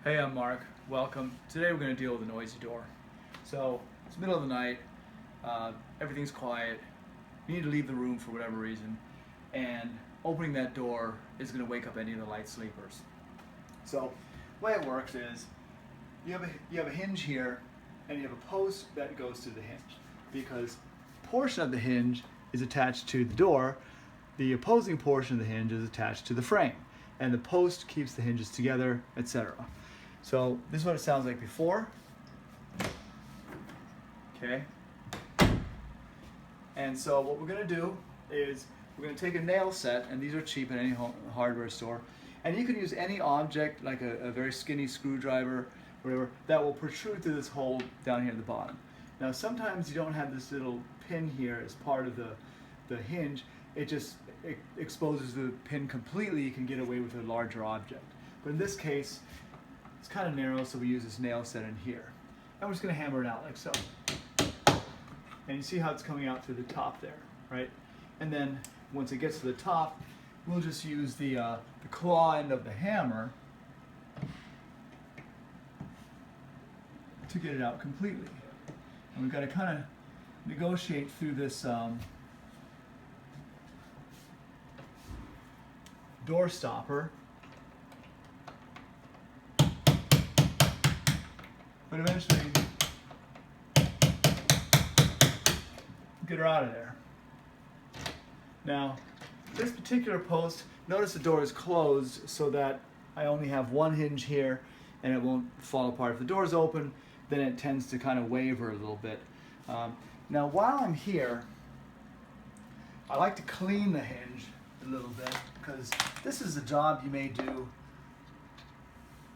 Hey, I'm Mark. Welcome. Today we're going to deal with a noisy door. So it's the middle of the night, everything's quiet, you need to leave the room for whatever reason, and opening that door is going to wake up any of the light sleepers. So the way it works is you have a hinge here and you have a post that goes to the hinge, because a portion of the hinge is attached to the door, the opposing portion of the hinge is attached to the frame, and the post keeps the hinges together, etc. So this is what it sounds like before. Okay. And so what we're going to do is we're going to take a nail set, and these are cheap in any hardware store, and you can use any object like a very skinny screwdriver, whatever, that will protrude through this hole down here at the bottom. Now sometimes you don't have this little pin here as part of the hinge. It exposes the pin completely. You can get away with a larger object. But in this case, it's kind of narrow, so we use this nail set in here. And we're just going to hammer it out like so. And you see how it's coming out through the top there, right? And then once it gets to the top, we'll just use the claw end of the hammer to get it out completely. And we've got to kind of negotiate through this door stopper. But eventually, get her out of there. Now, this particular post, notice the door is closed so that I only have one hinge here and it won't fall apart. If the door is open, then it tends to kind of waver a little bit. Now, while I'm here, I like to clean the hinge a little bit, because this is a job you may do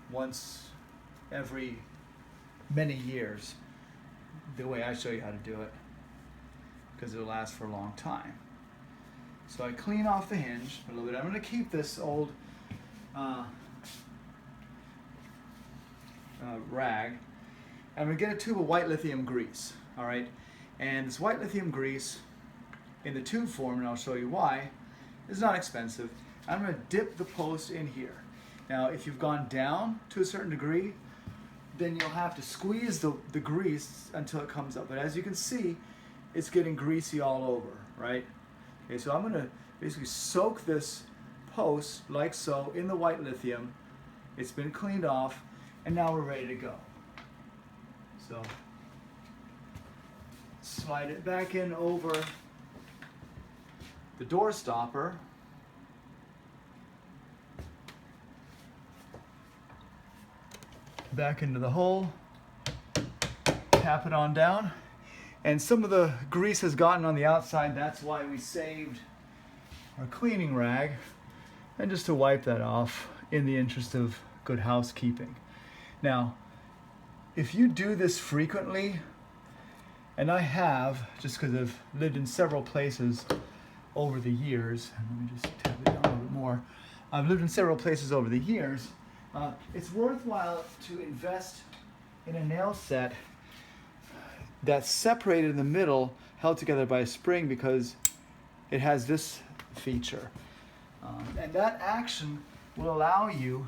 once every many years, the way I show you how to do it, because it'll last for a long time. So I clean off the hinge a little bit. I'm going to keep this old rag. I'm going to get a tube of white lithium grease, all right? And this white lithium grease in the tube form, and I'll show you why, is not expensive. I'm going to dip the post in here. Now, if you've gone down to a certain degree, then you'll have to squeeze the grease until it comes up. But as you can see, it's getting greasy all over, right? Okay, so I'm going to basically soak this post like so in the white lithium. It's been cleaned off, and now we're ready to go. So slide it back in over the door stopper. Back into the hole, tap it on down, and some of the grease has gotten on the outside. That's why we saved our cleaning rag, and just to wipe that off in the interest of good housekeeping. Now, if you do this frequently, and I have, just because I've lived in several places over the years, and let me just tap it down a little bit more. I've lived in several places over the years. It's worthwhile to invest in a nail set that's separated in the middle, held together by a spring, because it has this feature. And that action will allow you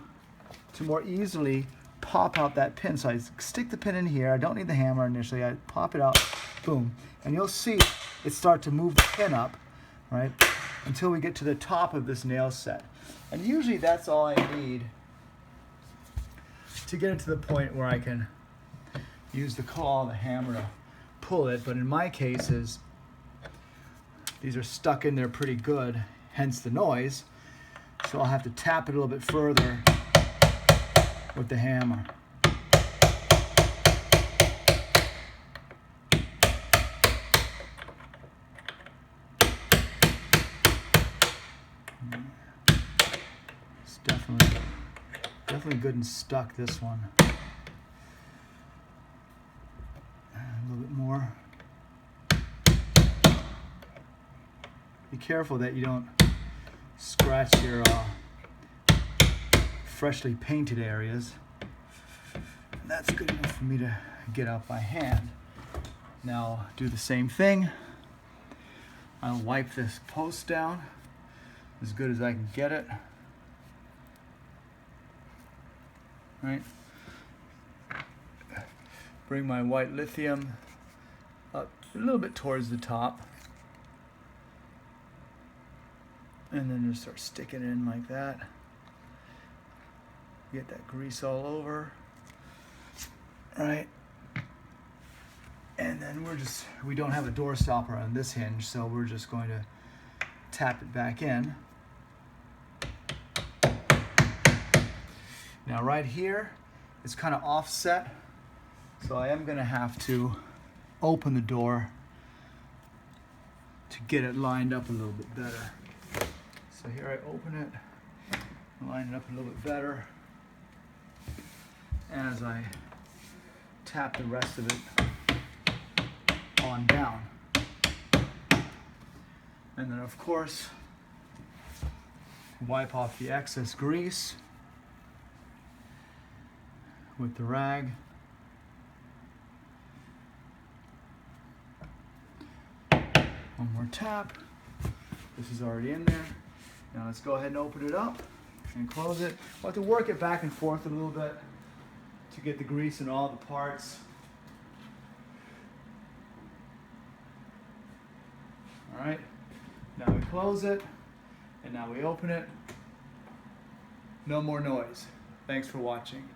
to more easily pop out that pin. So I stick the pin in here. I don't need the hammer initially. I pop it out, boom. And you'll see it start to move the pin up, right, until we get to the top of this nail set. And usually that's all I need to get it to the point where I can use the claw, the hammer to pull it. But in my cases, these are stuck in there pretty good, hence the noise. So I'll have to tap it a little bit further with the hammer. It's definitely good and stuck, this one. A little bit more. Be careful that you don't scratch your freshly painted areas. That's good enough for me to get out by hand. Now do the same thing. I'll wipe this post down as good as I can get it. Right? Bring my white lithium up a little bit towards the top. And then just start sticking it in like that. Get that grease all over. Right. And then we don't have a door stopper on this hinge, so we're just going to tap it back in. Now right here, it's kind of offset, so I am going to have to open the door to get it lined up a little bit better. So here I open it, line it up a little bit better as I tap the rest of it on down. And then of course, wipe off the excess grease with the rag. One more tap. This is already in there. Now let's go ahead and open it up and close it. We'll have to work it back and forth a little bit to get the grease in all the parts. All right, now we close it, and now we open it. No more noise. Thanks for watching.